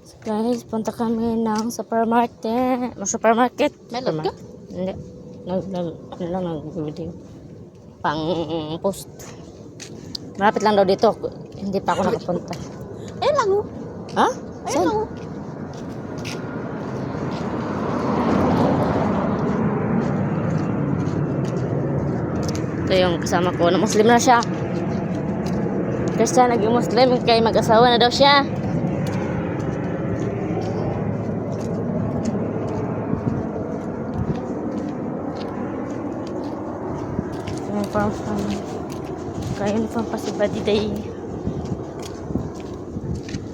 So guys, punta kami ng supermarket. Supermarket? Melot ka? Hindi. Nag-video. Pang post. Malapit lang daw dito. Hindi pa ako nakapunta. Ayun lang oh. Ha? Ayun Saan? lang oh. Ito yung kasama ko na Muslim na siya. Kasi naging Muslim, kaya mag-asawa na daw siya. Uniform pa si Buddy Day.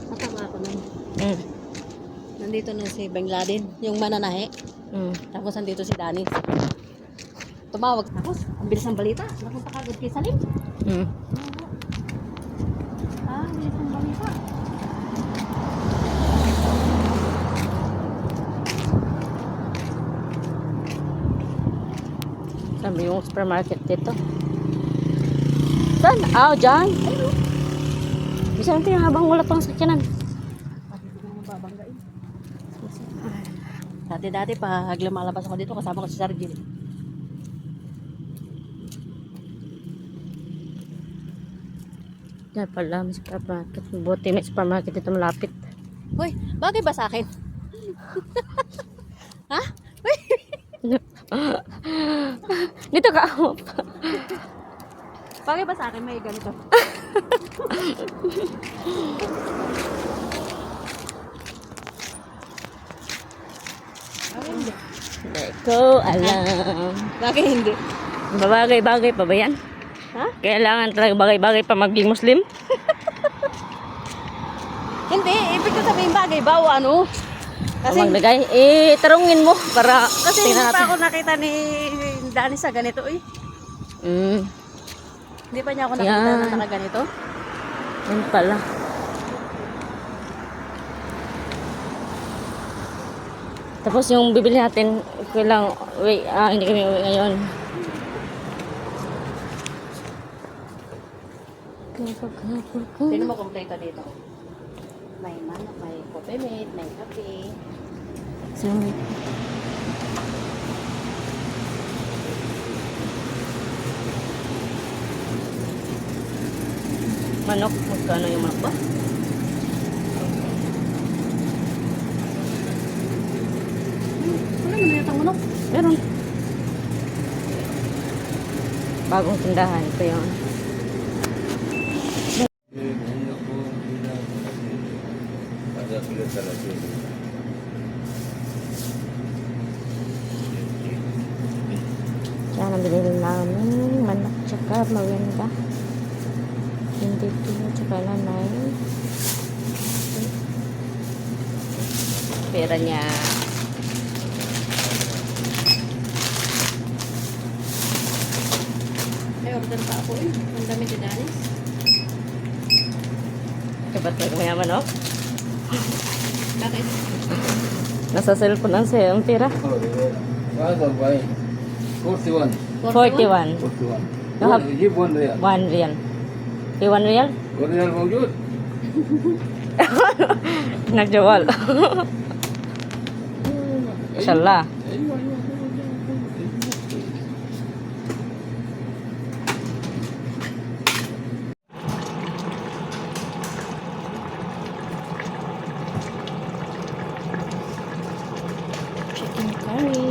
Natanga ako nun. Mm. Nandito na si Beng Laden, yung mananahe. Mm. Tapos nandito si Danny. Tumawag. Tapos, ang bilis ng balita. Napunta kagad kay Salim. Mm. Ang bilis ng balita. Sabi yung supermarket dito. Saan? Ah, dyan. Ayun. Bisa natin habang wala pang sakyanan. Hindi ko mababanggain. Dati-dati pa, lumalabas ako dito kasama ko si Sargil. Yan pala, may supermarket. Buti may supermarket dito malapit. Hoy, bagay ba sa akin? Ha? Hoy! Dito ka. Bagay ba sa akin may ganito? Hindi ko alam. Bagay hindi. Bagay-bagay pa ba yan? Ha? Kailangan talaga bagay-bagay pa maging Muslim? Hindi, ibig ko sabihin bagay ba o ano? Kasi, Maglagay. Tarungin mo para kasi hindi tingnan pa natin. ako nakita ni Danny sa ganito eh. Mm, Hindi pa niya ako nakita Yan. na nakaganito. yan pala. Tapos yung bibili natin, kailang, hindi kami uwi ngayon. Sino mo kompleto dito? May manok, may coffee mate, may kape. So, manok, magkano yung manok ba? Wala naman yata manok. Meron. Bagong tindahan. Ito yun. Yan ang binili namin. Manok tsaka mawenda. Hindi ito tsaka nanay. Pera niya. May order pa ako eh. Ang dami ni Danny. Kapat na kumaya manok. Bakit? Nasa cellphone ang sa'yo ang pera. 41. 41. 41. You have- Give 1 real. 1 real. Okay, 1 real? 1 real موجود. Nagjawal. Inshallah. ايوه ايوه Chicken curry.